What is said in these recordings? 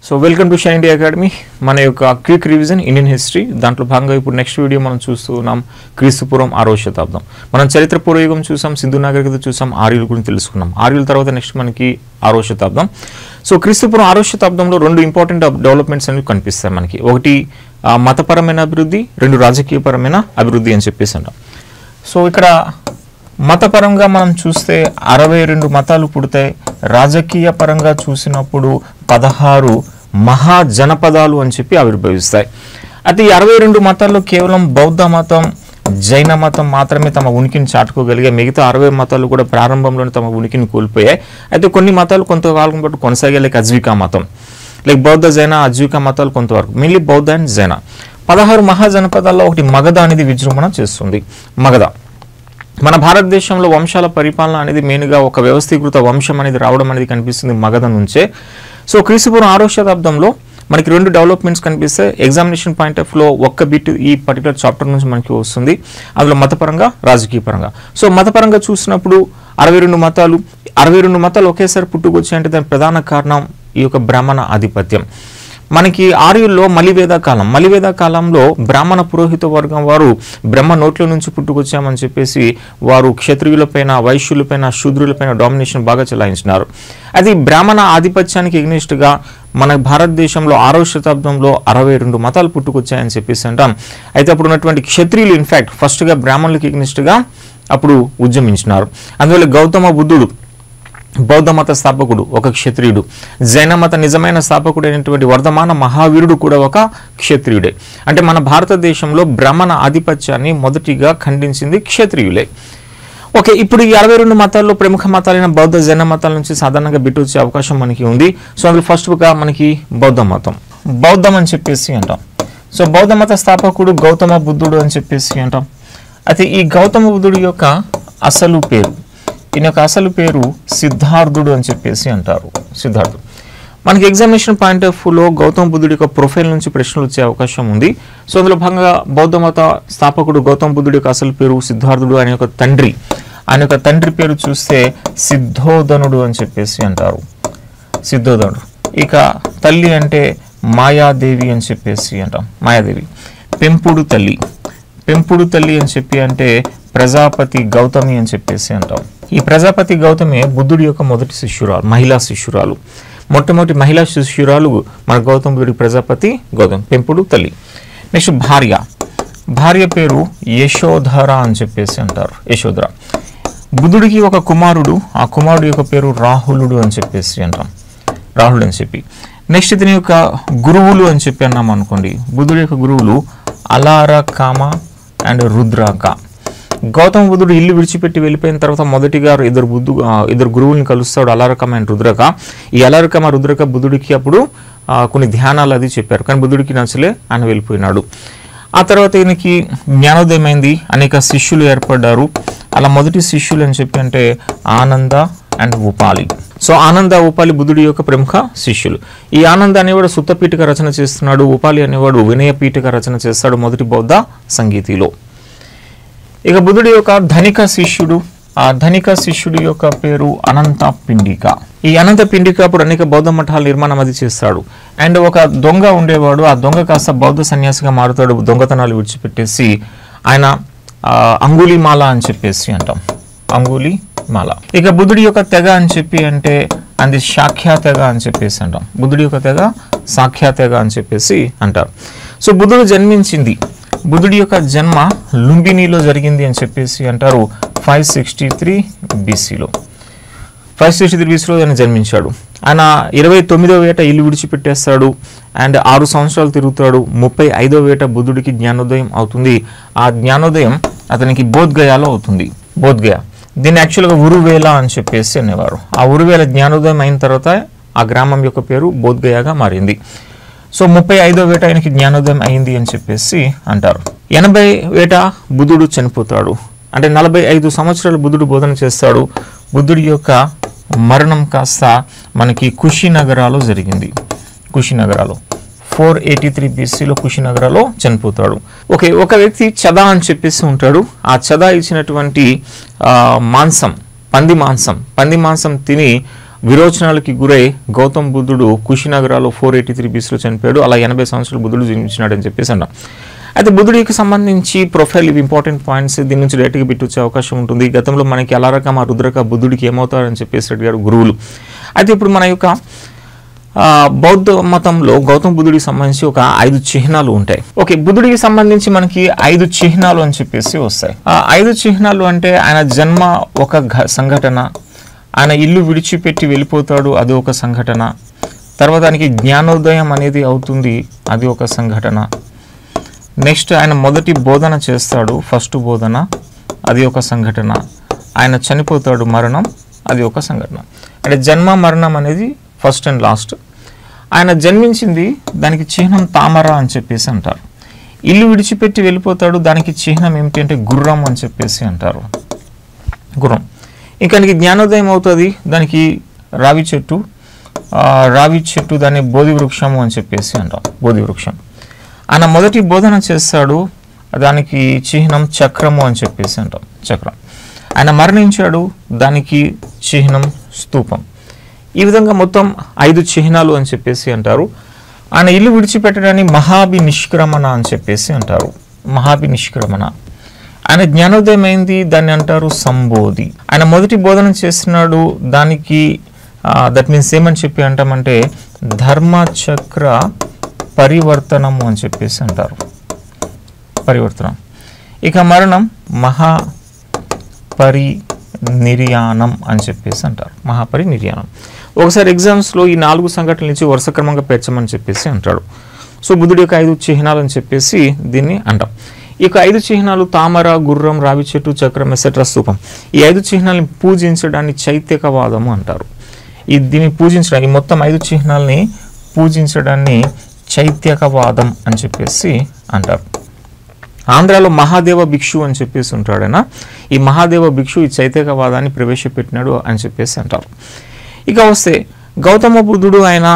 So welcome to shine India academy. మన యొక్క quick revision Indian history దాంట్లో భాగంగా ఇప్పుడు నెక్స్ట్ వీడియో మనం చూస్తున్నాం క్రీస్తుపూర్వం 6వ శతాబ్దం. మనం చరిత్ర పూర్వయుగం చూసాం, సింధు నాగరికత చూసాం, ఆర్యుల గురించి తెలుసుకున్నాం. ఆర్యుల తర్వాత నెక్స్ట్ మనకి 6వ శతాబ్దం. సో క్రీస్తుపూర్వం 6వ శతాబ్దంలో రెండు ఇంపార్టెంట్ డెవలప్మెంట్స్ అనేవి కనిపిస్తాయి మనకి. ఒకటి మతపరమైన అభివృద్ధి, రెండు రాజకీయపరమైన అభివృద్ధి అని చెప్పేసి అంటాం. సో ఇక్కడ మతపరంగా మనం చూస్తే 62 మతాలు పుడతాయి. రాజకీయ పరంగా చూసినప్పుడు 16 మహాజనపదాలు అని చెప్పి ఆవిర్భవిస్తాయి. అయితే ఈ 62 మతాల్లో కేవలం బౌద్ధ మతం, జైన మతం మాత్రమే తమ ఉనికిని చాటుకోగలిగే. మిగతా 60 మతాలు కూడా ప్రారంభంలోనే తమ ఉనికిని కోల్పోయాయి. అయితే కొన్ని మతాలు కొంతకాలం పాటు కొనసాగే, లైక్ అజ్వికా మతం, లైక్ బౌద్ధ జైన అజ్వికా మతాలు కొంతవరకు, మెయిన్లీ బౌద్ధ అండ్ జైన. 16 మహాజనపదాల్లో ఒకటి మగధ అనేది విజృంభణ చేస్తుంది. మగధ మన భారతదేశంలో వంశాల పరిపాలన అనేది మెయిన్గా ఒక వ్యవస్థీకృత వంశం అనేది రావడం అనేది కనిపిస్తుంది మగధ నుంచే. సో క్రీస్తుపూర్వం 6వ శతాబ్దంలో మనకి రెండు డెవలప్మెంట్స్ కనిపిస్తాయి. ఎగ్జామినేషన్ పాయింట్ ఆఫ్ లో ఒక్క బిట్ ఈ పర్టికులర్ చాప్టర్ నుంచి మనకి వస్తుంది. అందులో మతపరంగా, రాజకీయ పరంగా. సో మతపరంగా చూసినప్పుడు 62 మతాలు ఒకేసారి పుట్టుకొచ్చాయంటే దాని ప్రధాన కారణం ఈ యొక్క బ్రాహ్మణ ఆధిపత్యం. మనకి ఆర్యుల్లో మలివేద కాలంలో బ్రాహ్మణ పురోహిత వర్గం వారు బ్రహ్మ నోట్ల నుంచి పుట్టుకొచ్చామని చెప్పేసి వారు క్షత్రియులపైన, వైశ్యులపైన, శూద్రులపైన డామినేషన్ బాగా చెలాయించినారు. అది బ్రాహ్మణ ఆధిపత్యానికి ఎగ్నిస్ట్గా మన భారతదేశంలో 6వ శతాబ్దంలో 62 మతాలు పుట్టుకొచ్చాయని చెప్పేసి అంటాం. అయితే అప్పుడు ఉన్నటువంటి క్షత్రియులు ఇన్ఫ్యాక్ట్ ఫస్ట్గా బ్రాహ్మణులకి ఎగ్నిస్ట్గా అప్పుడు ఉద్యమించినారు. అందువల్ల గౌతమ బుద్ధుడు బౌద్ధ మత స్థాపకుడు ఒక క్షత్రియుడు, జైన మత నిజమైన స్థాపకుడు అయినటువంటి వర్ధమాన మహావీరుడు కూడా ఒక క్షత్రియుడే. అంటే మన భారతదేశంలో బ్రాహ్మణ ఆధిపత్యాన్ని మొదటిగా ఖండించింది క్షత్రియులే. ఓకే, ఇప్పుడు ఈ 62 మతాల్లో ప్రముఖ మతాలైన బౌద్ధ, జైన మతాల నుంచి సాధారణంగా బిట్ వచ్చే అవకాశం మనకి ఉంది. సో అందులో ఫస్ట్గా మనకి బౌద్ధ మతం, బౌద్ధం అని చెప్పేసి అంటాం. సో బౌద్ధ మత స్థాపకుడు గౌతమ బుద్ధుడు అని చెప్పేసి అంటాం. అయితే ఈ గౌతమ బుద్ధుడి యొక్క అసలు పేరు, ఈయన యొక్క అసలు పేరు సిద్ధార్థుడు అని చెప్పేసి అంటారు. సిద్ధార్థుడు మనకి ఎగ్జామినేషన్ పాయింట్ ఆఫ్ వ్యూలో గౌతమ బుద్ధుడి యొక్క ప్రొఫైల్ నుంచి ప్రశ్నలు వచ్చే అవకాశం ఉంది. సో అందులో భాగంగా బౌద్ధ మత స్థాపకుడు గౌతమ బుద్ధుడి యొక్క అసలు పేరు సిద్ధార్థుడు. ఆయన యొక్క తండ్రి పేరు చూస్తే సిద్ధోధనుడు అని చెప్పేసి అంటారు. సిద్ధోధనుడు. ఇక తల్లి అంటే మాయాదేవి అని చెప్పేసి అంటాం. మాయాదేవి. పెంపుడు తల్లి అని చెప్పి అంటే ప్రజాపతి గౌతమి అని చెప్పేసి అంటాం. ఈ ప్రజాపతి గౌతమి బుద్ధుడి యొక్క మొదటి శిష్యురాలు, మహిళా శిష్యురాలు. మొట్టమొదటి మహిళా శిష్యురాలు మన గౌతమ బుద్ధుడి ప్రజాపతి గౌతమి, పెంపుడు తల్లి. నెక్స్ట్ భార్య పేరు యశోధర అని చెప్పేసి అంటారు. యశోధర. బుద్ధుడికి ఒక కుమారుడు, ఆ కుమారుడు యొక్క పేరు రాహులుడు అని చెప్పేసి అంటాం. రాహులుడు అని చెప్పి. నెక్స్ట్ ఇతని యొక్క గురువులు అని చెప్పి అన్నాం అనుకోండి. బుద్ధుడి యొక్క గురువులు అలారకామ అండ్ రుద్రాక. గౌతమ బుద్ధుడు ఇల్లు విడిచిపెట్టి వెళ్ళిపోయిన తర్వాత మొదటిగా ఇద్దరు గురువుల్ని కలుస్తాడు, అలారకమ అండ్ రుద్రక. ఈ అలారకమ, రుద్రక బుద్ధుడికి అప్పుడు కొన్ని ధ్యానాలు అది చెప్పారు, కానీ బుద్ధుడికి నచ్చలే, ఆయన వెళ్ళిపోయినాడు. ఆ తర్వాత ఈయనకి జ్ఞానోదయం అయింది, అనేక శిష్యులు ఏర్పడ్డారు. అలా మొదటి శిష్యులు అని చెప్పి అంటే ఆనంద అండ్ ఉపాలి. సో ఆనంద, ఉపాలి బుద్ధుడి యొక్క ప్రముఖ శిష్యులు. ఈ ఆనంద అనేవాడు సుత్తపీఠిక రచన చేస్తున్నాడు, ఉపాలి అనేవాడు వినయపీఠిక రచన చేస్తాడు మొదటి బౌద్ధ సంగీతిలో. ఇక బుద్ధుడి యొక్క ధనిక శిష్యుడు, ఆ ధనిక శిష్యుడి యొక్క పేరు అనంత పిండిక. ఈ అనంత పిండిక అప్పుడు అనేక బౌద్ధ మఠాల నిర్మాణం అది చేస్తాడు. అండ్ ఒక దొంగ ఉండేవాడు, ఆ దొంగ కాస్త బౌద్ధ సన్యాసిగా మారుతాడు, దొంగతనాలు విడిచిపెట్టేసి. ఆయన అంగుళిమాల అని చెప్పేసి అంటాం. అంగుళిమాల. ఇక బుద్ధుడి యొక్క తెగ అని చెప్పి అంటే అది శాఖ్యా తెగ అని చెప్పేసి అంటాం. బుద్ధుడి యొక్క తెగ శాఖ్యా తెగ అని చెప్పేసి అంటారు. సో బుద్ధుడి యొక్క జన్మ లుంబినీలో జరిగింది అని చెప్పేసి అంటారు. 563 BCలో. 563 BCలో ఆయన జన్మించాడు. ఆయన 29వ ఏట ఇల్లు విడిచిపెట్టేస్తాడు అండ్ 6 సంవత్సరాలు తిరుగుతాడు. 35వ ఏట బుద్ధుడికి జ్ఞానోదయం అవుతుంది. ఆ జ్ఞానోదయం అతనికి బోధ్గయాలో అవుతుంది. బోధ్గయ. దీన్ని యాక్చువల్గా ఉరువేల అని చెప్పేసి అనేవారు. ఆ ఉరువేల జ్ఞానోదయం అయిన తర్వాత ఆ గ్రామం యొక్క పేరు బోధ్గయగా మారింది. సో 35వ ఏట ఆయనకి జ్ఞానోదయం అయింది అని చెప్పేసి అంటారు. 80వ ఏట బుద్ధుడు చనిపోతాడు. అంటే 45 సంవత్సరాలు బుద్ధుడు బోధన చేస్తాడు. బుద్ధుడి యొక్క మరణం కాస్త మనకి కుషినగరాలో జరిగింది. కుషినగరాలో 483 BCలో కుషినగరాలో చనిపోతాడు. ఓకే, ఒక వ్యక్తి చదా అని చెప్పేసి ఉంటాడు. ఆ చదా ఇచ్చినటువంటి పంది మాంసం తిని విరోచనాలకి గురై గౌతమ్ బుద్ధుడు కుషినగరాలో 483 BCలో చనిపోయాడు. అలా 80 సంవత్సరాలు బుద్ధుడు జీవించినాడు అని చెప్పేసి అన్నాం. అయితే బుద్ధుడికి సంబంధించి ప్రొఫైల్ ఇవి ఇంపార్టెంట్ పాయింట్స్, దీని నుంచి డైరెక్ట్గా బిట్టొచ్చే అవకాశం ఉంటుంది. గతంలో మనకి అలారకమ రుద్రక బుద్ధుడికి ఏమవుతారని చెప్పేసి అడిగారు గురువులు. అయితే ఇప్పుడు మన యొక్క బౌద్ధ మతంలో గౌతమ బుద్ధుడికి సంబంధించి ఒక 5 చిహ్నాలు ఉంటాయి. ఓకే, బుద్ధుడికి సంబంధించి మనకి 5 చిహ్నాలు అని చెప్పేసి వస్తాయి. ఆ 5 చిహ్నాలు అంటే ఆయన జన్మ ఒక సంఘటన, ఆయన ఇల్లు విడిచిపెట్టి వెళ్ళిపోతాడు, అది ఒక సంఘటన. తర్వాత ఆయనకి జ్ఞానోదయం అనేది అవుతుంది, అది ఒక సంఘటన. నెక్స్ట్ ఆయన మొదటి బోధన చేస్తాడు, ఫస్ట్ బోధన, అది ఒక సంఘటన. ఆయన చనిపోతాడు, మరణం, అది ఒక సంఘటన. అంటే జన్మ మరణం అనేది ఫస్ట్ అండ్ లాస్ట్. ఆయన జన్మించింది, దానికి చిహ్నం తామర అని చెప్పేసి అంటారు. ఇల్లు విడిచిపెట్టి వెళ్ళిపోతాడు, దానికి చిహ్నం ఏమిటి అంటే గుర్రం అని చెప్పేసి అంటారు, గుర్రం. ఇంకా ఆయనకి జ్ఞానోదయం అవుతుంది, దానికి రావి చెట్టు దాన్ని బోధి వృక్షము అని చెప్పేసి అంటాం, బోధి వృక్షం. ఆయన మొదటి బోధన చేస్తాడు, దానికి చిహ్నం చక్రము అని చెప్పేసి అంటాం, చక్రం. ఆయన మరణించాడు, దానికి చిహ్నం స్తూపం. ఈ విధంగా మొత్తం 5 చిహ్నాలు అని చెప్పేసి అంటారు. ఆయన ఇల్లు విడిచిపెట్టడాన్ని మహాభినిష్క్రమణ అని చెప్పేసి అంటారు, మహాభినిష్క్రమణ. ఆయన జ్ఞానోదయం అయింది, దాన్ని అంటారు సంబోధి. ఆయన మొదటి బోధన చేస్తున్నాడు, దానికి దట్ మీన్స్ ఏమని చెప్పి అంటామంటే ధర్మచక్ర పరివర్తనము అని చెప్పేసి అంటారు, పరివర్తనం. ఇక మరణం మహాపరినిర్యాణం అని చెప్పేసి అంటారు, మహాపరినిర్యాణం. ఒకసారి ఎగ్జామ్స్లో ఈ 4 సంఘటనల నుంచి వరుస క్రమంగా పేర్చమని చెప్పేసి అంటాడు. సో బుద్ధుడి యొక్క 5 చిహ్నాలు అని చెప్పేసి దీన్ని అంటాం. ఈ యొక్క 5 చిహ్నాలు తామర, గుర్రం, రావి చెట్టు, చక్రం, ఎసెట్రా, స్తూపం. ఈ 5 చిహ్నాలని పూజించడాన్ని చైత్యకవాదము అంటారు. దీన్ని పూజించడానికి, మొత్తం 5 చిహ్నాలని పూజించడాన్ని చైత్యకవాదం అని చెప్పేసి అంటారు. ఆంధ్రాలో మహాదేవ భిక్షు అని చెప్పేసి ఉంటాడైనా, ఈ మహాదేవ భిక్షు ఈ చైత్యకవాదాన్ని ప్రవేశపెట్టినాడు అని చెప్పేసి అంటారు. ఇక వస్తే గౌతమ బుద్ధుడు ఆయన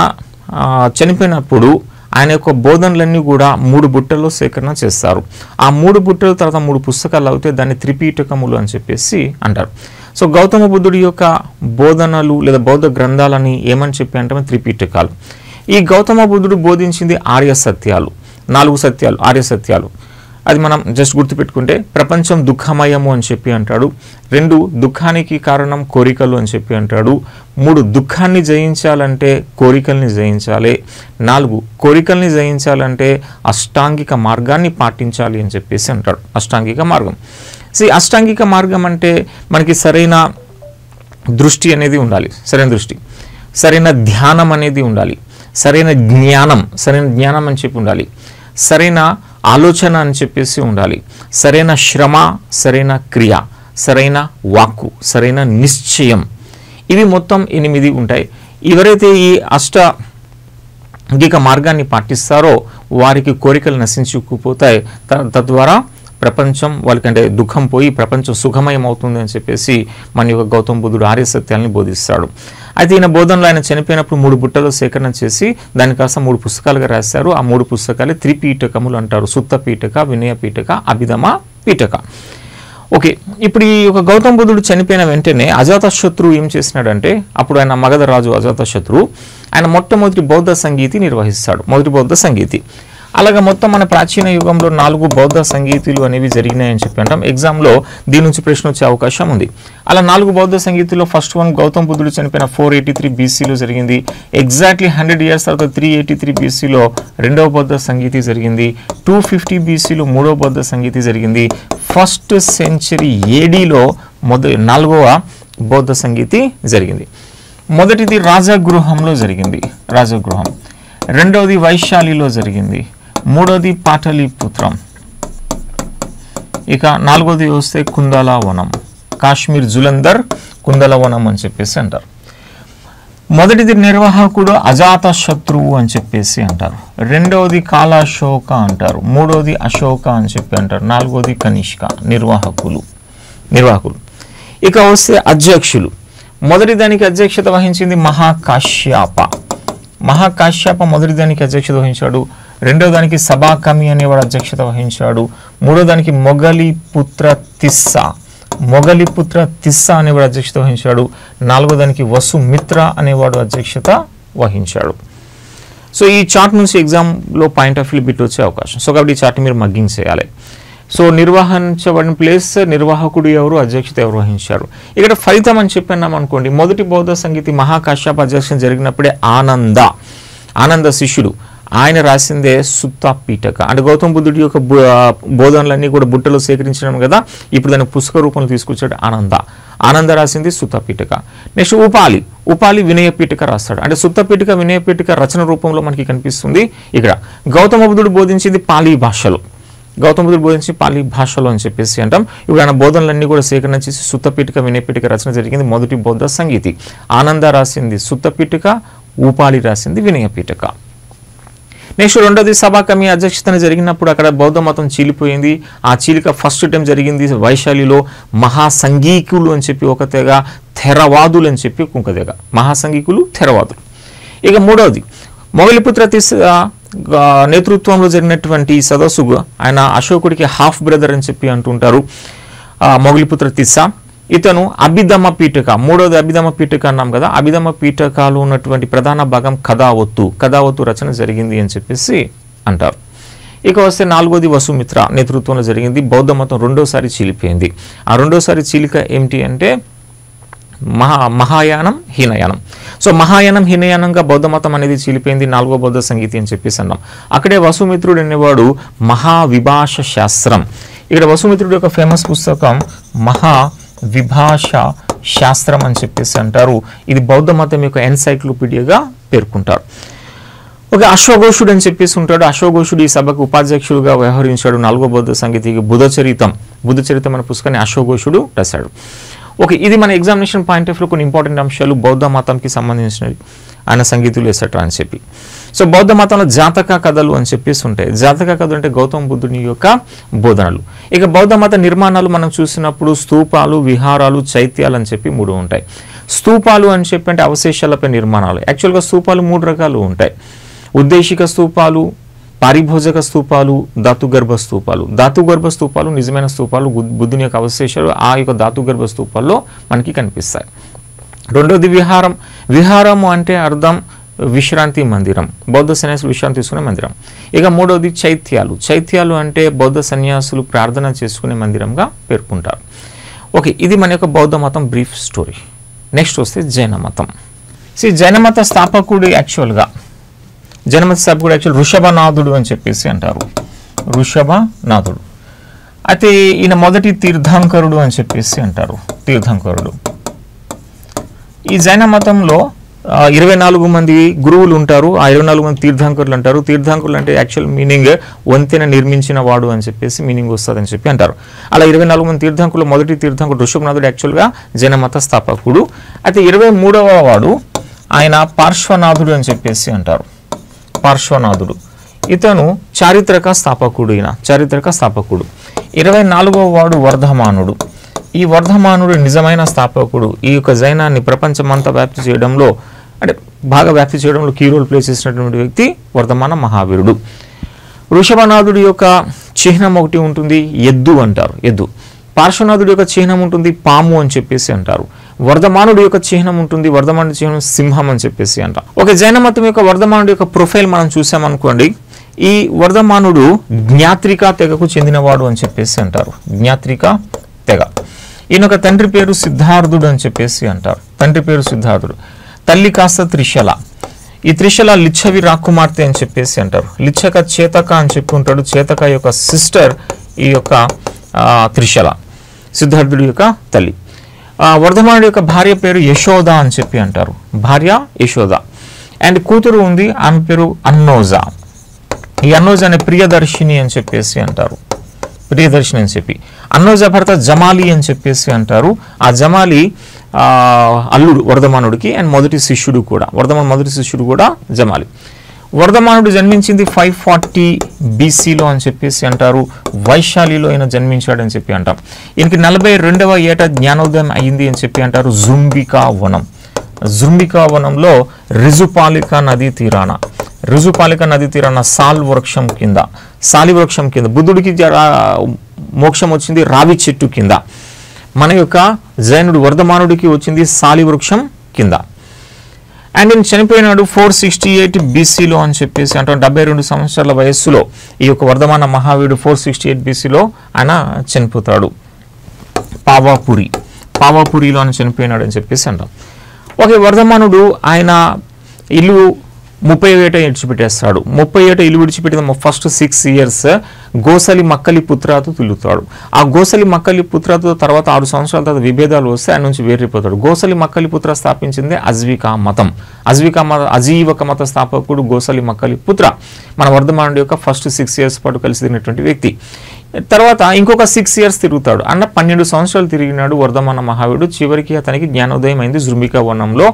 చనిపోయినప్పుడు ఆయన యొక్క బోధనలన్నీ కూడా 3 బుట్టల్లో సేకరణ చేస్తారు. ఆ 3 బుట్టల తర్వాత 3 పుస్తకాలు అవుతే దాన్ని త్రిపీఠకములు అని చెప్పేసి అంటారు. సో గౌతమ బుద్ధుడి యొక్క బోధనలు లేదా బౌద్ధ గ్రంథాలని ఏమని చెప్పి అంటే త్రిపీఠకాలు. ఈ గౌతమ బుద్ధుడు బోధించింది 4 సత్యాలు, ఆర్య సత్యాలు. అది మనం జస్ట్ గుర్తుపెట్టుకుంటే, ప్రపంచం దుఃఖమయము అని చెప్పి అంటాడు. 2 దుఃఖానికి కారణం కోరికలు అని చెప్పి అంటాడు. 3 దుఃఖాన్ని జయించాలంటే కోరికల్ని జయించాలి. 4 కోరికల్ని జయించాలంటే అష్టాంగిక మార్గాన్ని పాటించాలి అని చెప్పేసి అంటాడు, అష్టాంగిక మార్గం. అష్టాంగిక మార్గం అంటే మనకి సరైన దృష్టి అనేది ఉండాలి, సరైన దృష్టి, సరైన ధ్యానం అనేది ఉండాలి, సరైన జ్ఞానం అని చెప్పి ఉండాలి, సరైన ఆలోచన అని చెప్పేసి ఉండాలి, సరైన శ్రమ, సరైన క్రియ, సరైన వాక్కు, సరైన నిశ్చయం. ఇవి మొత్తం 8 ఉంటాయి. ఎవరైతే ఈ అష్టాంగిక మార్గాన్ని పాటిస్తారో వారికి కోరికలు నశించుకుపోతాయి. తద్వారా ప్రపంచం వాళ్ళకంటే దుఃఖం పోయి ప్రపంచం సుఖమయం అవుతుంది అని చెప్పేసి మన యొక్క గౌతమ బుద్ధుడు ఆర్య సత్యాలని బోధిస్తాడు. అయితే ఈయన బోధనలో ఆయన చనిపోయినప్పుడు 3 బుట్టలు సేకరణ చేసి దాని కాస్త 3 పుస్తకాలుగా రాశారు. ఆ 3 పుస్తకాలే త్రిపీఠకములు అంటారు, సుత్త పీఠక, వినయ పీఠక, అభిధమ పీఠక. ఓకే, ఇప్పుడు ఈ యొక్క గౌతమ బుద్ధుడు చనిపోయిన వెంటనే అజాతశత్రు ఏం చేసినాడంటే, అప్పుడు ఆయన మగధ రాజు అజాతశత్రు, ఆయన మొట్టమొదటి బౌద్ధ సంగీతి నిర్వహిస్తాడు, మొదటి బౌద్ధ సంగీతి. అలాగే మొత్తం మన ప్రాచీన యుగంలో 4 బౌద్ధ సంగీతులు అనేవి జరిగినాయని చెప్పి అంటాం. ఎగ్జామ్లో దీని నుంచి ప్రశ్న వచ్చే అవకాశం ఉంది. అలా 4 బౌద్ధ సంగీతుల్లో ఫస్ట్ వన్ గౌతమ బుద్ధుడు చనిపోయిన 483 BCలో జరిగింది. ఎగ్జాక్ట్లీ 100 years తర్వాత 383 BCలో రెండవ బౌద్ధ సంగీతి జరిగింది. 250 BCలో మూడవ బౌద్ధ సంగీతి జరిగింది. 1st century ADలో 4వ బౌద్ధ సంగీతి జరిగింది. మొదటిది రాజగృహంలో జరిగింది, రాజగృహం. రెండవది వైశాలిలో జరిగింది. మూడోది పాటలీపుత్రం. ఇక 4వది వస్తే కుందలవనం, కాశ్మీర్ జులంధర్ కుందలవనం అని చెప్పేసి అంటారు. మొదటిది నిర్వాహకుడు అజాతశత్రువు అని చెప్పేసి అంటారు. రెండవది కాలాశోక అంటారు. మూడవది అశోక అని చెప్పి అంటారు. 4వది కనిష్క, నిర్వాహకులు. ఇక వస్తే అధ్యక్షులు. మొదటి దానికి అధ్యక్షత వహించింది మహాకాశ్యప మొదటి దానికి అధ్యక్షత వహించాడు. రెండో దానికి సభాకమి అనేవాడు అధ్యక్షత వహించాడు. మూడో దానికి మొగలి పుత్ర తిస్సా మొగలిపుత్ర తిస్స అనేవాడు అధ్యక్షత వహించాడు. 4వ దానికి వసుమిత్ర అనేవాడు అధ్యక్షత వహించాడు. సో ఈ చార్ట్ నుంచి ఎగ్జామ్లో పాయింట్ ఆఫ్ వ్యూ బిట్ వచ్చే అవకాశం. సో కాబట్టి ఈ చార్ట్ మీరు మగ్గింగ్ చేయాలి. సో నిర్వహించబడిన ప్లేస్, నిర్వాహకుడు ఎవరు, అధ్యక్షత ఎవరు వహించారు. ఇక్కడ ఫలితం అని చెప్పినాం అనుకోండి, మొదటి బౌద్ధ సంగీతి మహాకాశ్యప అధ్యక్షత జరిగినప్పుడే ఆనంద శిష్యుడు ఆయన రాసిందే సుత్త పీఠక. అంటే గౌతమ బుద్ధుడి యొక్క బోధనలన్నీ కూడా బుట్టలో సేకరించడం కదా, ఇప్పుడు దాన్ని పుస్తక రూపంలో తీసుకొచ్చాడు ఆనంద రాసింది సుత్త పీఠక. నెక్స్ట్ ఉపాలి వినయ పీఠక రాస్తాడు. అంటే సుత్త పీఠక వినయ పీఠక రచన రూపంలో మనకి కనిపిస్తుంది. ఇక్కడ గౌతమ బుద్ధుడు బోధించింది పాలీ భాషలో అని చెప్పేసి అంటాం. ఇప్పుడు ఆయన బోధనలన్నీ కూడా సేకరణ చేసి సుత్త పీఠక వినయ పీఠక రచన జరిగింది మొదటి బౌద్ధ సంగీతి. ఆనంద రాసింది సుత్త పీఠక, ఉపాలి రాసింది వినయ పీఠక. నెక్స్ట్ రెండోది సభాకమి అధ్యక్షతన జరిగినప్పుడు అక్కడ బౌద్ధ మతం చీలిపోయింది. ఆ చీలిక ఫస్ట్ టైం జరిగింది వైశాలిలో. మహాసంగీకులు అని చెప్పి ఒక తెగ, థెరవాదులు అని చెప్పి ఇంకొక తెగ. మహాసంగీకులు, థెరవాదులు. ఇక మూడవది మొగలిపుత్ర తిస్స నేతృత్వంలో జరిగినటువంటి సదస్సు. ఆయన అశోకుడికి హాఫ్ బ్రదర్ అని చెప్పి అంటుంటారు. మొగలిపుత్ర తిస్స ఇతను అభిధమ పీఠక, మూడవది అభిధమ పీఠక అన్నాం కదా. అభిధమ పీఠకాలు ఉన్నటువంటి ప్రధాన భాగం కథావత్తు రచన జరిగింది అని చెప్పేసి అంటారు. ఇక వస్తే 4వది వసుమిత్ర నేతృత్వంలో జరిగింది. బౌద్ధ మతం రెండోసారి చీలిపోయింది. ఆ రెండోసారి చీలిక ఏమిటి అంటే మహాయానం, హీనయానం. సో మహాయానం, హీనయానంగా బౌద్ధ మతం అనేది చీలిపోయింది. 4వ బౌద్ధ సంగీతి అని చెప్పేసి అన్నాం. అక్కడే వసుమిత్రుడు అనేవాడు మహావిభాష శాస్త్రం. ఇక్కడ వసుమిత్రుడు యొక్క ఫేమస్ పుస్తకం మహావిభాష శాస్త్రం అని చెప్పేసి అంటారు. ఇది బౌద్ధ మతం యొక్క ఎన్సైక్లోపీడియాగా పేర్కొంటారు. ఒక అశ్వఘోషుడు అని చెప్పేసి ఉంటాడు. అశ్వఘోషుడు ఈ సభకు ఉపాధ్యక్షుడుగా వ్యవహరించాడు. 4వ బౌద్ధ సంగీతికి బుద్ధచరితం అనే పుస్తకాన్ని అశ్వఘోషుడు రాశాడు. ఓకే, ఇది మన ఎగ్జామినేషన్ పాయింట్ ఆఫ్ వ్యూ కొన్ని ఇంపార్టెంట్ అంశాలు బౌద్ధ మతంకి సంబంధించినవి, ఆయన సంగీతులు ఎసెట్రా అని చెప్పి. సో బౌద్ధ మతంలో జాతక కథలు అని చెప్పేసి ఉంటాయి. జాతక కథలు అంటే గౌతమ బుద్ధుని యొక్క బోధనలు. ఇక బౌద్ధ మత నిర్మాణాలు మనం చూసినప్పుడు స్తూపాలు, విహారాలు, చైత్యాలు అని చెప్పి 3 ఉంటాయి. స్తూపాలు అని చెప్పి అంటే అవశేషాలపై నిర్మాణాలు. యాక్చువల్గా స్తూపాలు 3 రకాలు ఉంటాయి. ఉద్దేశిక స్తూపాలు, పారిభోజక స్తూపాలు, ధాతుగర్భ స్తూపాలు నిజమైన స్తూపాలు, బుద్ధుని యొక్క అవశేషాలు ఆ యొక్క ధాతుగర్భ స్తూపాల్లో మనకి కనిపిస్తాయి. రెండోది విహారము అంటే అర్థం విశ్రాంతి మందిరం, బౌద్ధ సన్యాసులు విశ్రాంతి తీసుకునే మందిరం. ఇక మూడవది చైత్యాలు అంటే బౌద్ధ సన్యాసులు ప్రార్థన చేసుకునే మందిరంగా పేర్కొంటారు. ఓకే, ఇది మన యొక్క బౌద్ధ మతం బ్రీఫ్ స్టోరీ. నెక్స్ట్ వస్తే జైన మతం. జైన మత స్థాపకుడు యాక్చువల్ ఋషభనాథుడు అని చెప్పేసి అంటారు. ఋషభనాథుడు అయితే ఈయన మొదటి తీర్థంకరుడు అని చెప్పేసి అంటారు. ఈ జైన మతంలో 24 మంది గురువులు ఉంటారు. ఆ 24 మంది తీర్థంకరులు అంటారు. తీర్థంకరులు అంటే యాక్చువల్ మీనింగ్ వంతెన నిర్మించిన వాడు అని చెప్పేసి మీనింగ్ వస్తుందని చెప్పి అంటారు. అలా 24 మంది తీర్థంకులు మొదటి తీర్థంకుడు ఋషభనాథుడు యాక్చువల్గా జైన మత స్థాపకుడు. అయితే 23వ వాడు ఆయన పార్శ్వనాథుడు అని చెప్పేసి అంటారు. ఇతను చారిత్రక స్థాపకుడు. 24వ వాడు వర్ధమానుడు. ఈ వర్ధమానుడు నిజమైన స్థాపకుడు. ఈ యొక్క జైనాన్ని ప్రపంచమంతా వ్యాప్తి చేయడంలో కీ రోల్ ప్లే చేసినటువంటి వ్యక్తి వర్ధమాన మహావీరుడు. ఋషభనాథుడి యొక్క చిహ్నం ఒకటి ఉంటుంది, ఎద్దు అంటారు. పార్శ్వనాథుడి యొక్క చిహ్నం ఉంటుంది, పాము అని చెప్పేసి అంటారు. వర్ధమానుడి యొక్క చిహ్నం ఉంటుంది, వర్ధమానుడి చిహ్నం సింహం అని చెప్పేసి అంటారు. ఓకే, జైన మతం యొక్క వర్ధమానుడి యొక్క ప్రొఫైల్ మనం చూసామనుకోండి. ఈ వర్ధమానుడు జ్ఞాత్రిక తెగకు చెందినవాడు అని చెప్పేసి అంటారు. జ్ఞాత్రిక తెగ. ఈయన ఒక తండ్రి పేరు సిద్ధార్థుడు అని చెప్పేసి అంటారు. తల్లి కాస్త త్రిశల. ఈ త్రిశల లిచ్చవి రాకుమార్తె అని చెప్పేసి అంటారు. లిచ్చక చేతక అని చెప్పి ఉంటాడు. చేతక యొక్క సిస్టర్ ఈ యొక్క త్రిశల, సిద్ధార్థుడి యొక్క తల్లి. వర్ధమానుడి యొక్క భార్య పేరు యశోద అని చెప్పి అంటారు. అండ్ కూతురు ఉంది, ఆమె పేరు అన్నోజ. ఈ అన్నోజ అనే ప్రియదర్శిని అని చెప్పేసి అంటారు. అన్నోజ భర్త జమాలి అని చెప్పేసి అంటారు. ఆ జమాలి అల్లుడు వర్ధమానుడికి అండ్ మొదటి శిష్యుడు కూడా జమాలి. వర్ధమానుడు జన్మించింది 540 BCలో అని చెప్పేసి అంటారు. వైశాలిలో ఆయన జన్మించాడని చెప్పి అంటాం. ఈయనకి 42వ ఏట జ్ఞానోదయం అయింది అని చెప్పి అంటారు. జృంబికా వనంలో రిజుపాలిక నదీ తీరాన సాలి వృక్షం కింద బుద్ధుడికి మోక్షం వచ్చింది రావి చెట్టు కింద. మన యొక్క జైనుడు వర్ధమానుడికి వచ్చింది సాలి వృక్షం కింద. అండ్ ఈయన చనిపోయినాడు 468 బీసీలో అని చెప్పేసి అంటే 72 సంవత్సరాల వయస్సులో ఈ యొక్క వర్ధమాన మహావీరుడు 468 బీసీలో ఆయన చనిపోతాడు. పావాపురిలో ఆయన చనిపోయినాడు అని చెప్పేసి అంటాం. ఓకే, వర్ధమానుడు ఆయన ఇల్లు 30 ఏట విడిచిపెట్టేస్తాడు. 30 ఏట ఇల్లు విడిచిపెట్టిన ఫస్ట్ 6 years గోసలి మక్కలి పుత్రాతో తిరుగుతాడు. ఆ గోసలి మక్కలి పుత్రతో తర్వాత 6 సంవత్సరాల తర్వాత విభేదాలు వస్తే ఆయన నుంచి వేరిపోతాడు. గోసలి మక్కలి పుత్ర స్థాపించింది అజ్వికా మతం. అజీవక మత స్థాపకుడు గోసలి మక్కలి పుత్ర మన వర్ధమానుడి యొక్క ఫస్ట్ 6 years పాటు కలిసి తిరిగినటువంటి వ్యక్తి. తర్వాత ఇంకొక 6 years తిరుగుతాడు. అన్న 12 సంవత్సరాలు తిరిగినాడు వర్ధమాన మహావీరుడు. చివరికి అతనికి జ్ఞానోదయం అయింది జృంభికా వనంలో.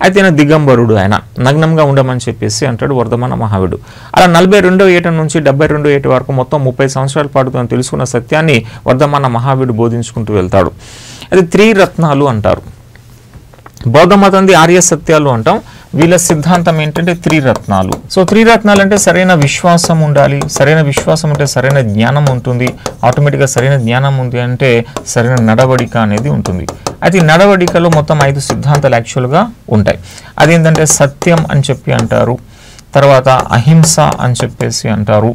అయితే ఆయన దిగంబరుడు, ఆయన నగ్నంగా ఉండమని చెప్పేసి అంటాడు వర్ధమాన మహావీరుడు. అలా 42వ ఏట నుంచి 72వ ఏట వరకు మొత్తం 30 సంవత్సరాల పాటు తను తెలుసుకున్న సత్యాన్ని వర్ధమాన మహావీరుడు బోధించుకుంటూ వెళ్తాడు. అది త్రిరత్నాలు అంటారు. బౌద్ధ మతంది ఆర్య సత్యాలు అంటాం. వీళ్ళ సిద్ధాంతం ఏంటంటే త్రిరత్నాలు. సో త్రిరత్నాలు అంటే సరైన విశ్వాసం ఉండాలి. సరైన విశ్వాసం అంటే సరైన జ్ఞానం ఉంటుంది. ఆటోమేటిక్గా సరైన జ్ఞానం ఉంది అంటే సరైన నడవడిక అనేది ఉంటుంది. అయితే నడవడికలో మొత్తం 5 సిద్ధాంతాలు యాక్చువల్గా ఉంటాయి. అదేంటంటే సత్యం అని చెప్పి అంటారు, తర్వాత అహింస అని చెప్పేసి అంటారు,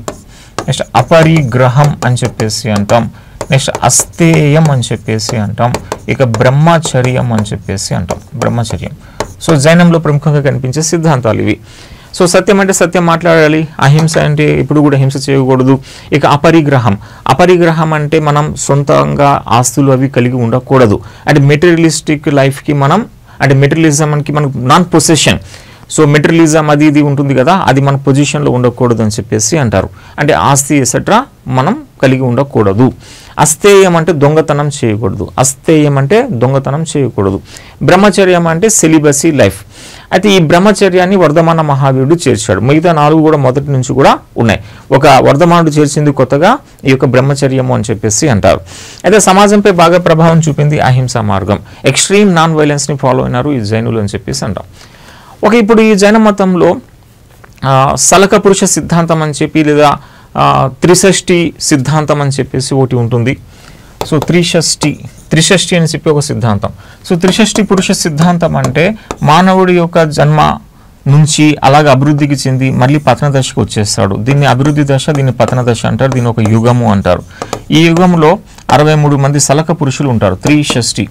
నెక్స్ట్ అపరిగ్రహం అని చెప్పేసి అంటాం, నెక్స్ట్ అస్తేయం అని చెప్పేసి అంటాం, ఇక బ్రహ్మచర్యం అని చెప్పేసి అంటాం. బ్రహ్మచర్యం సో జైనంలో ప్రముఖంగా కనిపించే సిద్ధాంతాలు ఇవి. సో సత్యం అంటే సత్యం మాట్లాడాలి, అహింస అంటే ఇప్పుడు కూడా హింస చేయకూడదు. ఇక అపరిగ్రహం అంటే మనం సొంతంగా ఆస్తులు అవి కలిగి ఉండకూడదు. అంటే మెటీరియలిస్టిక్ లైఫ్కి మనం అంటే మెటీరియలిజంకి మనకు నాన్ పొసెషన్. సో మెటీరియలిజం అది ఇది ఉంటుంది కదా, అది మన పొజిషన్లో ఉండకూడదు అని చెప్పేసి అంటారు. అంటే ఆస్తి ఎసెట్రా మనం కలిగి ఉండకూడదు. అస్తేయం అంటే దొంగతనం చేయకూడదు. బ్రహ్మచర్యం అంటే సెలిబసీ లైఫ్. అయితే ఈ బ్రహ్మచర్యాన్ని వర్ధమాన మహావీరుడు చేర్చాడు. మిగతా 4 కూడా మొదటి నుంచి కూడా ఉన్నాయి. ఒక వర్ధమానుడు చేర్చింది కొత్తగా ఈ యొక్క బ్రహ్మచర్యము అని చెప్పేసి అంటారు. అయితే సమాజంపై బాగా ప్రభావం చూపింది అహింసా మార్గం. ఎక్స్ట్రీమ్ నాన్ వైలెన్స్ని ఫాలో అయినారు ఈ జైనులు అని చెప్పేసి అంటాం. ఓకే, ఇప్పుడు ఈ జైన మతంలో సలక పురుష సిద్ధాంతం అని చెప్పి లేదా త్రిషష్ఠి సిద్ధాంతం అని చెప్పేసి ఒకటి ఉంటుంది. సో త్రిషష్ఠి అని చెప్పి ఒక సిద్ధాంతం. సో త్రిషష్ఠి పురుష సిద్ధాంతం అంటే మానవుడి యొక్క జన్మ నుంచి అలాగ అభివృద్ధికి చెంది మళ్ళీ పతన దశకు వచ్చేస్తాడు. దీన్ని అభివృద్ధి దశ, దీన్ని పతన దశ అంటారు. దీన్ని ఒక యుగము అంటారు. ఈ యుగంలో 63 మంది సలక పురుషులు ఉంటారు. త్రిషష్ఠి.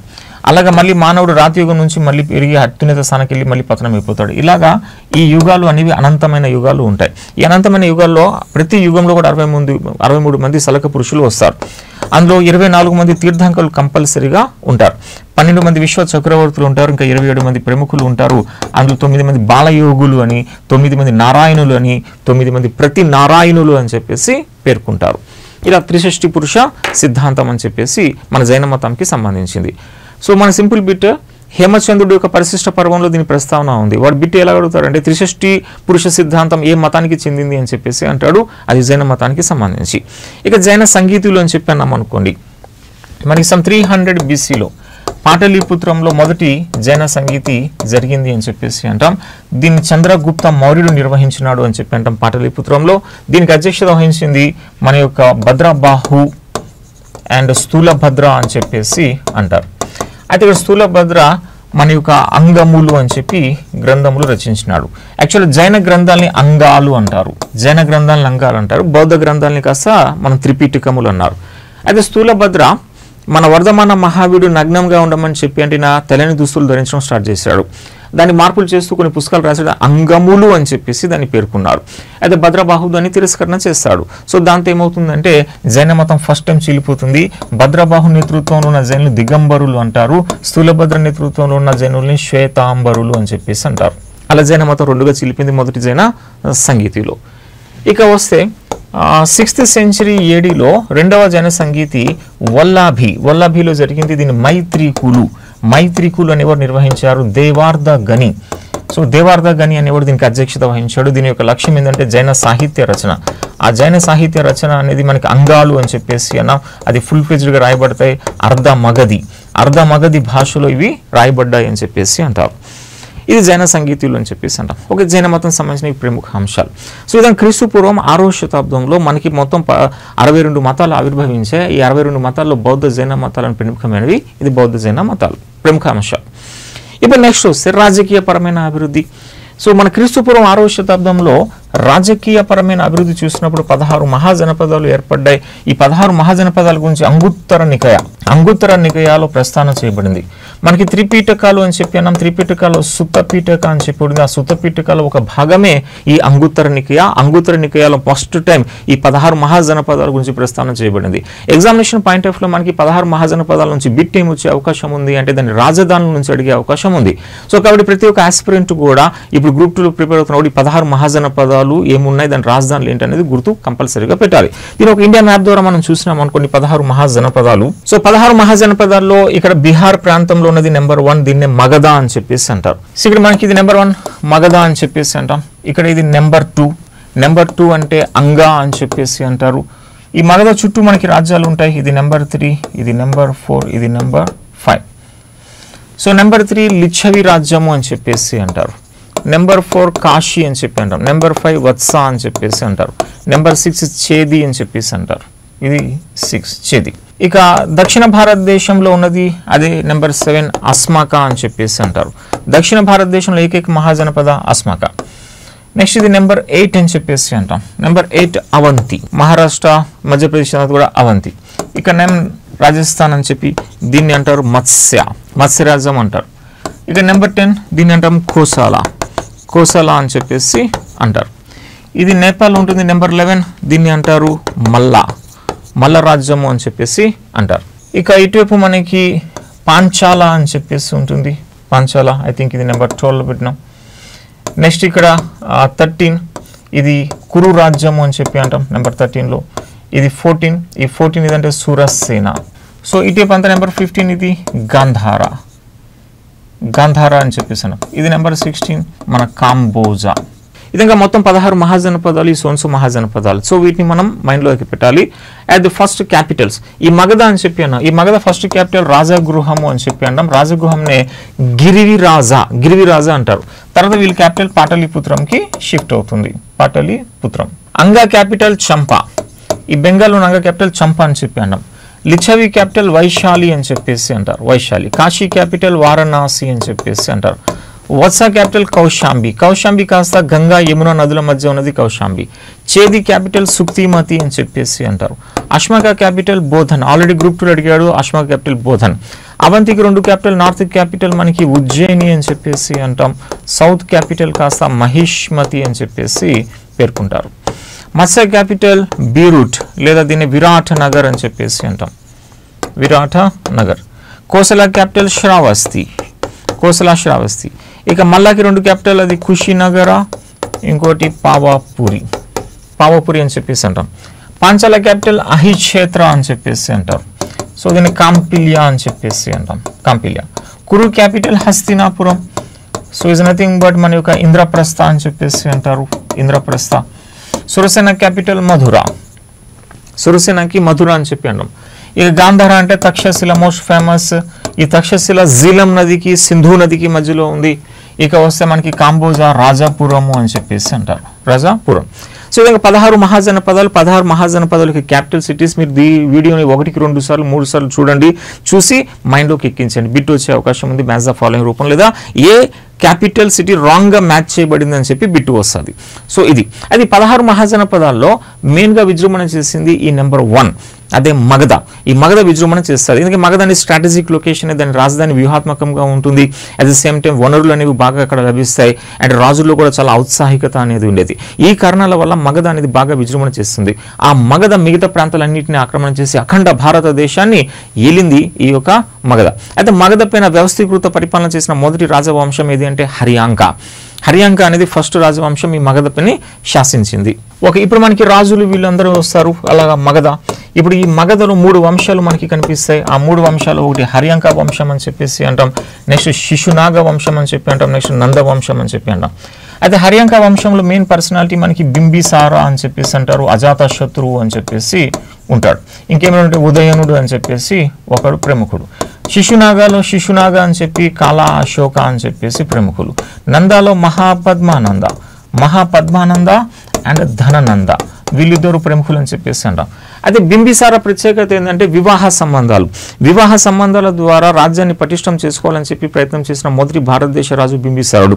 అలాగా మళ్ళీ మానవుడు రాతి యుగం నుంచి మళ్ళీ పెరిగి అత్యున్నత స్థానానికి వెళ్ళి మళ్ళీ పతనం అయిపోతాడు. ఇలాగా ఈ యుగాలు అనేవి అనంతమైన యుగాలు ఉంటాయి. ఈ అనంతమైన యుగాల్లో ప్రతి యుగంలో కూడా 63 మంది సలక పురుషులు వస్తారు. అందులో 24 మంది తీర్థంకరులు కంపల్సరీగా ఉంటారు. 12 మంది విశ్వ చక్రవర్తులు ఉంటారు. ఇంకా 27 మంది ప్రముఖులు ఉంటారు. అందులో 9 మంది బాలయోగులు అని, 9 మంది నారాయణులు అని, 9 మంది ప్రతి నారాయణులు అని చెప్పేసి పేర్కొంటారు. ఇలా త్రిషష్ఠి పురుష సిద్ధాంతం అని చెప్పేసి మన జైన మతానికి సంబంధించింది. సో మన సింపుల్ బిట్ హేమచంద్రుడి యొక్క పరిశిష్ట పర్వంలో దీని ప్రస్తావన ఉంది. వాడు బిట్ ఎలా అడుగుతారంటే త్రిషష్ఠి పురుష సిద్ధాంతం ఏ మతానికి చెందింది అని చెప్పేసి అంటాడు. అది జైన మతానికి సంబంధించి. ఇక జైన సంగీతులు అని చెప్పి అన్నాం అనుకోండి, మనకి 300 BCలో పాటలీపుత్రంలో మొదటి జైన సంగీతి జరిగింది అని చెప్పేసి అంటాం. దీన్ని చంద్రగుప్త మౌర్యుడు నిర్వహించినాడు అని చెప్పి అంటాం పాటలీపుత్రంలో. దీనికి అధ్యక్షత వహించింది మన యొక్క భద్రబాహు అండ్ స్థూలభద్ర అని చెప్పేసి అంటారు. అయితే ఇక్కడ స్థూలభద్ర మన యొక్క అంగములు అని చెప్పి గ్రంథములు రచించినాడు. యాక్చువల్లీ జైన గ్రంథాలని అంగాలు అంటారు, జైన గ్రంథాలని అంగాలు అంటారు. బౌద్ధ గ్రంథాలని కాస్త మన త్రిపీఠికములు అన్నారు. అయితే స్థూలభద్ర మన వర్ధమాన మహావీరుడు నగ్నంగా ఉండమని చెప్పి అంటే నా తెల్లని దుస్తులు ధరించడం స్టార్ట్ చేశాడు. దాన్ని మార్పులు చేస్తూ కొన్ని పుస్తకాలు రాశాడు. అంగములు అని చెప్పేసి దాన్ని పేర్కొన్నారు. అయితే భద్రబాహు దాన్ని తిరస్కరణ చేస్తాడు. సో దాంతో ఏమవుతుందంటే జైన మతం ఫస్ట్ టైం చీలిపోతుంది. భద్రబాహు నేతృత్వంలో ఉన్న జైనులు దిగంబరులు అంటారు. స్థూలభద్ర నేతృత్వంలో ఉన్న జైనుల్ని శ్వేతాంబరులు అని చెప్పేసి అంటారు. అలా జైన మతం 2గా చీలిపోయింది మొదటి జైన సంగీతిలో. ఇక వస్తే 6th century ADలో 2వ జైన సంగీతి వల్లాభిలో జరిగింది. దీన్ని మైత్రికులు అనేవారు నిర్వహించారు. దేవార్ధ గని. సో దేవార్ధ గని అనేవాడు దీనికి అధ్యక్షత వహించాడు. దీని యొక్క లక్ష్యం ఏంటంటే జైన సాహిత్య రచన. ఆ జైన సాహిత్య రచన అనేది మనకి అంగాలు అని చెప్పేసి అన్నాం. అది ఫుల్ పేజ్డ్గా రాయబడతాయి. అర్ధ మగధి భాషలో ఇవి రాయబడ్డాయి అని చెప్పేసి అంటారు. ఇది జైన సంగీతులు అని చెప్పేసి అంటాం. ఓకే, జైన మతం సంబంధించిన ప్రముఖ అంశాలు. సో ఇదంతా క్రీస్తు పూర్వం 6వ శతాబ్దంలో మనకి మొత్తం 62 మతాలు ఆవిర్భవించే. ఈ 62 మతాల్లో బౌద్ధ జైన మతాలను ప్రముఖమైనవి. ఇది బౌద్ధ జైన మతాలు ప్రముఖ అంశాలు. ఇప్పుడు నెక్స్ట్ వస్తే రాజకీయపరమైన అభివృద్ధి. సో మన క్రీస్తు పూర్వం 6వ శతాబ్దంలో రాజకీయపరమైన అభివృద్ధి చూసినప్పుడు 16 మహాజనపదాలు ఏర్పడ్డాయి. ఈ 16 మహాజనపదాల గురించి అంగుత్తర నికయాలో ప్రస్థానం చేయబడింది. మనకి త్రిపీఠకాలు అని చెప్పి అన్నాం. త్రిపీఠకాలు సుత్తపీఠక అని చెప్పి ఆ సుత్తపీఠకాల ఒక భాగమే ఈ అంగుత్తర నికయాలో ఫస్ట్ టైం ఈ 16 మహాజనపదాల గురించి ప్రస్థానం చేయబడింది. ఎగ్జామినేషన్ పాయింట్ ఆఫ్ లో మనకి 16 మహాజనపదాల నుంచి బిట్ ఏం వచ్చే అవకాశం ఉంది అంటే దాన్ని రాజధానుల నుంచి అడిగే అవకాశం ఉంది. సో కాబట్టి ప్రతి ఒక్క ఆస్పిరెంట్ కూడా ఇప్పుడు గ్రూప్ 2లో ప్రిపేర్ అవుతున్నప్పుడు ఈ 16 మహాజనపదాలు ఏమున్నాయి, దాని రాజధానులు ఏంటి అనేది గుర్తు కంపల్సరీగా పెట్టాలి. దీని ఒక ఇండియా మ్యాప్ ద్వారా మనం చూసినాం అనుకోండి 16 మహాజనపదాలు. సో 16 మహాజనపదాల్లో ఇక్కడ బీహార్ ప్రాంతంలో ఉన్నది నెంబర్ 1, దీన్నే మగధ అని చెప్పేసి అంటారు. సో ఇక్కడ మనకి ఇది నెంబర్ 1 మగధ అని చెప్పేసి అంటాం. ఇక్కడ ఇది నెంబర్ 2 అంటే అంగా అని చెప్పేసి అంటారు. ఈ మగధ చుట్టూ మనకి రాజ్యాలు ఉంటాయి. ఇది నెంబర్ 3, ఇది నెంబర్ 4, ఇది నెంబర్ 5. సో నెంబర్ 3 లిచ్చవి రాజ్యము అని చెప్పేసి అంటారు. నెంబర్ 4 కాశీ అని చెప్పి అంటారు. నెంబర్ 5 వత్స అని చెప్పేసి అంటారు. నెంబర్ 6 చేది అని చెప్పేసి అంటారు. ఇది 6 చేది. ఇక దక్షిణ భారతదేశంలో ఉన్నది అదే నెంబర్ 7 అస్మాక అని చెప్పేసి అంటారు. దక్షిణ భారతదేశంలో ఏకైక మహాజనపద అస్మాక. నెక్స్ట్ ఇది నెంబర్ 8 అని చెప్పేసి అంటాం. నెంబర్ 8 అవంతి. మహారాష్ట్ర మధ్యప్రదేశ్ కూడా అవంతి. ఇక రాజస్థాన్ అని చెప్పి దీన్ని అంటారు మత్స్యరాజ్యం అంటారు. ఇక నెంబర్ 10 దీన్ని అంటాం కోసల అని చెప్పేసి అంటారు. ఇది నేపాల్ ఉంటుంది. నెంబర్ 11 దీన్ని అంటారు మల్ల రాజ్యము అని చెప్పేసి అంటారు. ఇక ఇటువైపు మనకి పాంచాల అని చెప్పేసి ఉంటుంది. పాంచాల ఐ థింక్ ఇది నెంబర్ 12లో పెట్టినాం. నెక్స్ట్ ఇక్కడ 13 ఇది కురు రాజ్యము అని చెప్పి అంటాం నెంబర్ 13లో. ఇది 14, ఈ 14 ఇదంటే సురసేన. సో ఇటువైపు అంతా నెంబర్ 15 ఇది గాంధార అని చెప్పేసి అన్నాం. ఇది నెంబర్ 16 మన కాంబోజా. విధంగా మొత్తం 16 మహాజనపదాలు, ఈ సోన్సు మహాజనపదాలు. సో వీటిని మనం మైండ్లోకి పెట్టాలి. అట్ ది ఫస్ట్ క్యాపిటల్స్ ఈ మగధ అని చెప్పి అన్నాం. ఈ మగధ ఫస్ట్ క్యాపిటల్ రాజగృహము అని చెప్పి అంటాం. రాజగృహంనే గిరివిరాజా అంటారు. తర్వాత వీళ్ళ క్యాపిటల్ పాటలీపుత్రంకి షిఫ్ట్ అవుతుంది. పాటలీపుత్రం. అంగా క్యాపిటల్ చంపా. ఈ బెంగాల్లో అంగా క్యాపిటల్ చంపా అని చెప్పి అన్నాం. లిచ్చవి క్యాపిటల్ వైశాలి అని చెప్పేసి అంటారు. వైశాలి. కాశీ క్యాపిటల్ వారణాసి అని చెప్పేసి అంటారు. వత్స క్యాపిటల్ కౌశాంబి కాస్త గంగా యమున నదుల మధ్య ఉన్నది కౌశాంబి. చేది క్యాపిటల్ సుక్తిమతి అని చెప్పేసి అంటారు. Ashmaka capital Bodhan. Already group 2 అడిగాడు. అష్మక క్యాపిటల్ బోధన్. అవంతికి 2 క్యాపిటల్. నార్త్ క్యాపిటల్ మనకి ఉజ్జయిని అని చెప్పేసి అంటాం. సౌత్ క్యాపిటల్ కాస్త మహిష్మతి అని చెప్పేసి పేర్కొంటారు. మత్స్య క్యాపిటల్ బీరూట్ లేదా దీన్ని విరాట్ నగర్ అని చెప్పేసి అంటాం. విరాట నగర్. కోసల క్యాపిటల్ శ్రావస్తి. ఇక మల్లాకి 2 క్యాపిటల్, అది కుషినగర, ఇంకోటి పావాపురి అని చెప్పేసి అంటాం. పాంచాల క్యాపిటల్ అహిక్షేత్ర అని చెప్పేసి అంటారు. సో దీన్ని కాంపిలియా అని చెప్పేసి అంటాం. Kampilya. Kuru capital Hastinapuram. So is nothing but మన యొక్క ఇంద్రప్రస్థ అని చెప్పేసి అంటారు. ఇంద్రప్రస్థ. సురసేన క్యాపిటల్ సురసేనకి మధుర అని చెప్పి అంటాం. ఇక గాంధార అంటే తక్షశిల, మోస్ట్ ఫేమస్. ఈ తక్షశిల జీలం నదికి సింధు నదికి మధ్యలో ఉంది. ఇక వస్తే మనకి కాంబోజా రాజాపురము అని చెప్పేసి అంటారు. రాజాపురం. సో విధంగా 16 మహాజనపదాలు. 16 మహాజనపదాలకి క్యాపిటల్ సిటీస్. మీరు ఈ వీడియోని 1కి 2 సార్లు 3 సార్లు చూడండి. చూసి మైండ్లోకి ఎక్కించండి. బిట్ వచ్చే అవకాశం ఉంది మ్యాచ్ ద ఫాలోయింగ్ రూపం, లేదా ఏ క్యాపిటల్ సిటీ రాంగ్గా మ్యాచ్ చేయబడింది అని చెప్పి బిట్టు వస్తుంది. సో ఇది 16 మహాజనపదాల్లో మెయిన్గా విజృంభణ చేసింది ఈ నెంబర్ 1, అదే మగధ. ఈ మగధ విజృంభణ చేస్తారు. ఎందుకంటే మగధ అనేది స్ట్రాటజిక్ లొకేషన్, దాని రాజధాని వ్యూహాత్మకంగా ఉంటుంది. అట్ ద సేమ్ టైం వనరులు అనేవి బాగా అక్కడ లభిస్తాయి. అండ్ రాజుల్లో కూడా చాలా ఔత్సాహికత అనేది ఉండేది. ఈ కారణాల వల్ల మగధ అనేది బాగా విజృంభణ చేస్తుంది. ఆ మగధ మిగతా ప్రాంతాలన్నింటినీ ఆక్రమణ చేసి అఖండ భారతదేశాన్ని ఏలింది ఈ యొక్క మగధ. అయితే మగధ పైన వ్యవస్థీకృత పరిపాలన చేసిన మొదటి రాజవంశం ఏది అంటే హరియాంక అనేది ఫస్ట్ రాజవంశం ఈ మగధ పైన శాసించింది. ఓకే, ఇప్పుడు మనకి రాజులు వీళ్ళందరూ వస్తారు. అలాగా మగధ. ఇప్పుడు ఈ మగధలో 3 వంశాలు మనకి కనిపిస్తాయి. ఆ 3 వంశాలు ఒకటి హరియాంక వంశం అని చెప్పేసి అంటాం. నెక్స్ట్ శిశునాగ వంశం అని చెప్పి అంటాం. నెక్స్ట్ నంద వంశం అని చెప్పి అంటాం. అయితే హరియాంక వంశంలో మెయిన్ పర్సనాలిటీ మనకి బింబిసార అని చెప్పేసి అంటారు. అజాత శత్రువు అని చెప్పేసి ఉంటాడు. ఇంకేమైనా ఉంటే ఉదయనుడు అని చెప్పేసి ఒకడు ప్రముఖుడు. శిశునాగాలో శిశునాగ అని చెప్పి కాలా అశోక అని చెప్పేసి ప్రముఖులు. నందాలో మహాపద్మానంద అండ్ ధననంద వీళ్ళిద్దరు ప్రముఖులు అని చెప్పేసి అంటాం. అయితే బింబిసార ప్రత్యేకత ఏంటంటే వివాహ సంబంధాల ద్వారా రాజ్యాన్ని పటిష్టం చేసుకోవాలని చెప్పి ప్రయత్నం చేసిన మొదటి భారతదేశ రాజు బింబిసారుడు.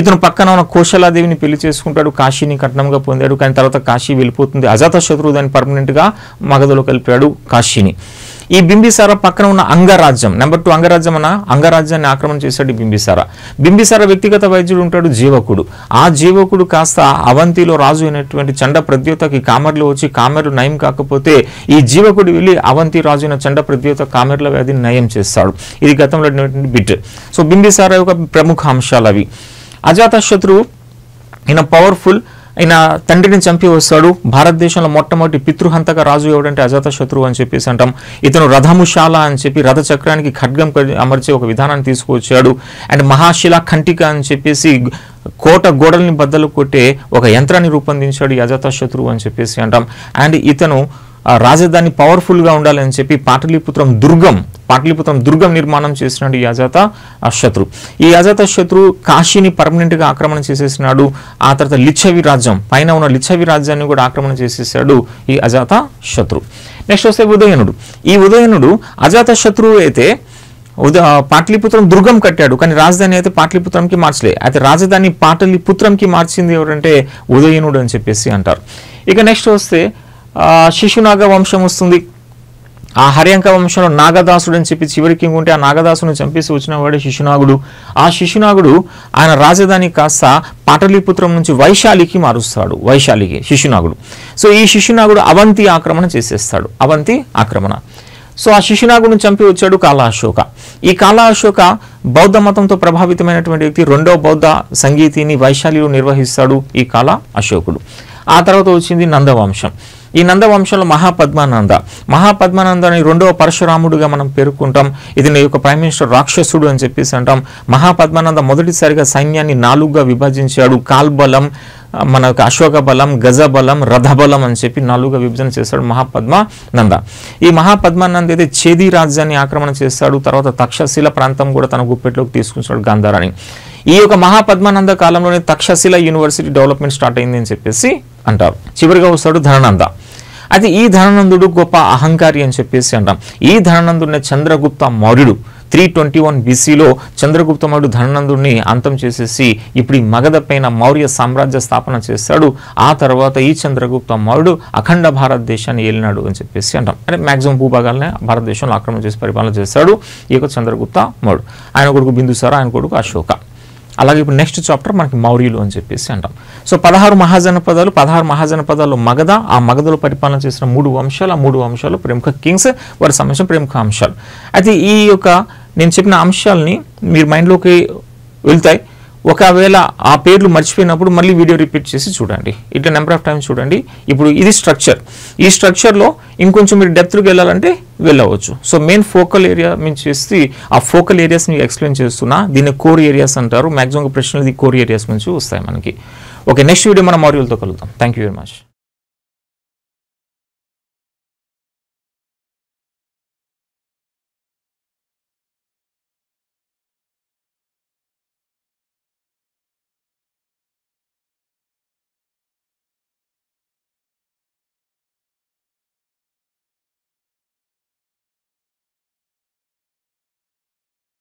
ఇతను పక్కన ఉన్న కోశలాదేవిని పెళ్లి చేసుకుంటాడు, కాశీని కట్నంగా పొందాడు. కానీ తర్వాత కాశీ వెళ్ళిపోతుంది. అజాతశత్రువు దాన్ని పర్మనెంట్ గా మగధలో కలిపాడు కాశీని. ఈ బింబిసార పక్కన ఉన్న అంగరాజ్యం నెంబర్ 2 అంగరాజ్యాన్ని ఆక్రమణ చేశాడు బింబిసార వ్యక్తిగత వైద్యుడు ఉంటాడు జీవకుడు. ఆ జీవకుడు కాస్త అవంతిలో రాజు అయినటువంటి చండ ప్రద్యోతకి కామెర్లు వచ్చి కామెర్లు నయం కాకపోతే ఈ జీవకుడు వెళ్ళి అవంతి రాజు అయిన చండ ప్రద్యోత కామెర్ల వ్యాధిని నయం చేస్తాడు. ఇది గతంలో బిట్. సో బింబిసార యొక్క ప్రముఖ అంశాలు అవి. అజాతశత్రువు ఈయన పవర్ఫుల్, ఆయన తండ్రిని చంపి వస్తాడు. భారతదేశంలో మొట్టమొదటి పితృహంతక రాజు ఎవడంటే అజాతశత్రువు అని చెప్పేసి అంటాం. ఇతను రథముశాల అని చెప్పి రథ చక్రానికి ఖడ్గం అమర్చే ఒక విధానాన్ని తీసుకువచ్చాడు. అండ్ మహాశిలా ఖంటిక అని చెప్పేసి కోట గోడల్ని బద్దలు కొట్టే ఒక యంత్రాన్ని రూపొందించాడు ఈ అజాతశత్రువు అని చెప్పేసి అంటాం. అండ్ ఇతను రాజధాని పవర్ఫుల్ గా ఉండాలని చెప్పి పాటలీపుత్రం దుర్గం నిర్మాణం చేసినాడు ఈ అజాతశత్రు. ఈ అజాతశత్రు కాశీని పర్మనెంట్ గా ఆక్రమణ చేసేసినాడు. ఆ తర్వాత లిచ్చవి రాజ్యం పైన ఉన్న లిచ్చవి రాజ్యాన్ని కూడా ఆక్రమణ చేసేసాడు ఈ అజాతశత్రు. నెక్స్ట్ వస్తే ఈ ఉదయనుడు అజాతశత్రువు అయితే పాటలీపుత్రం దుర్గం కట్టాడు, కానీ రాజధాని అయితే పాటలీపుత్రంకి మార్చలే. అయితే రాజధాని పాటలీపుత్రంకి మార్చింది ఎవరంటే ఉదయనుడు అని చెప్పేసి అంటారు. ఇక నెక్స్ట్ వస్తే శిశునాగ వంశం వస్తుంది. ఆ హర్యంక వంశంలో నాగదాసుడు అని చెప్పి చివరికి ఉంటే ఆ నాగదాసుని చంపేసి వచ్చిన వాడే శిశునాగుడు. ఆ శిశునాగుడు ఆయన రాజధాని కాస్త పాటలీపుత్రం నుంచి వైశాలికి మారుస్తాడు. శిశునాగుడు. సో ఈ శిశునాగుడు అవంతి ఆక్రమణ చేసేస్తాడు. సో ఆ శిశునాగుడిని చంపి వచ్చాడు కాలా అశోక. ఈ కాలా అశోక బౌద్ధ మతంతో ప్రభావితమైనటువంటి వ్యక్తి. 2వ బౌద్ధ సంగీతిని వైశాలిలో నిర్వహిస్తాడు ఈ కాలా అశోకుడు. ఆ తర్వాత వచ్చింది నందవంశం. ఈ నందవంశంలో మహాపద్మానందని 2వ పరశురాముడుగా మనం పేర్కొంటాం. ఇతని యొక్క ప్రైమ్ మినిస్టర్ రాక్షసుడు అని చెప్పేసి అంటాం. మహాపద్మానంద మొదటిసారిగా సైన్యాన్ని 4గా విభజించాడు. కాల్బలం, మన అశోక బలం, గజబలం, రథబలం అని చెప్పి 4గా విభజన చేస్తాడు మహాపద్మానంద. ఈ మహాపద్మానంద అయితే చేది రాజ్యాన్ని ఆక్రమణ చేస్తాడు. తర్వాత తక్షశిల ప్రాంతం కూడా తన గుప్పెట్లోకి తీసుకుంటాడు, గాంధారాన్ని. ఈ యొక్క మహాపద్మానంద కాలంలోనే తక్షశిల యూనివర్సిటీ డెవలప్మెంట్ స్టార్ట్ అయింది అని చెప్పేసి అంటారు. చివరిగా వస్తాడు ధననంద. అయితే ఈ ధననందుడు గొప్ప అహంకారి అని చెప్పేసి అంటాం. ఈ ధననందుడిని చంద్రగుప్త మౌర్యుడు 321 BCలో చంద్రగుప్త మౌర్యుడు ధననందుడిని అంతం చేసేసి ఇప్పుడు ఈ మగధ పైన మౌర్య సామ్రాజ్య స్థాపన చేస్తాడు. ఆ తర్వాత ఈ చంద్రగుప్త మౌర్యుడు అఖండ భారతదేశాన్ని ఏలినాడు అని చెప్పేసి అంటాం. అంటే మాక్సిమం భూభాగాలనే భారతదేశంలో ఆక్రమణ చేసి పరిపాలన చేస్తాడు ఈ యొక్క చంద్రగుప్త మౌర్యుడు. ఆయన కొడుకు బిందుసార, ఆయన కొడుకు అశోక. అలాగే ఇప్పుడు నెక్స్ట్ చాప్టర్ మనకి మౌర్యులు అని చెప్పేసి అంటాం. సో 16 మహాజనపదాలు మగధ. ఆ మగధలో పరిపాలన చేసిన 3 వంశాలు. ఆ 3 వంశాలు ప్రముఖ కింగ్స్, వారి సంబంధించిన ప్రముఖ అంశాలు. అయితే ఈ యొక్క నేను చెప్పిన అంశాలని మీరు మైండ్లోకి వెళ్తాయి. ఒకవేళ ఆ పేర్లు మర్చిపోయినప్పుడు మళ్ళీ వీడియో రిపీట్ చేసి చూడండి. ఇట్లా నెంబర్ ఆఫ్ టైమ్స్ చూడండి. ఇప్పుడు ఇది స్ట్రక్చర్. ఈ స్ట్రక్చర్లో ఇంకొంచెం మీరు డెప్త్కి వెళ్ళాలంటే వెళ్ళవచ్చు. సో మెయిన్ ఫోకల్ ఏరియా మేము చేసి ఆ ఫోకల్ ఏరియాస్ మీకు ఎక్స్ప్లెయిన్ చేస్తున్నా. దీన్ని కోర్ ఏరియాస్ అంటారు. మ్యాక్సిమం ప్రశ్నలు ఇది కోర్ ఏరియాస్ నుంచి వస్తాయి మనకి. ఓకే, నెక్స్ట్ వీడియో మనం మౌర్యులతో కలుద్దాం. Thank you very much.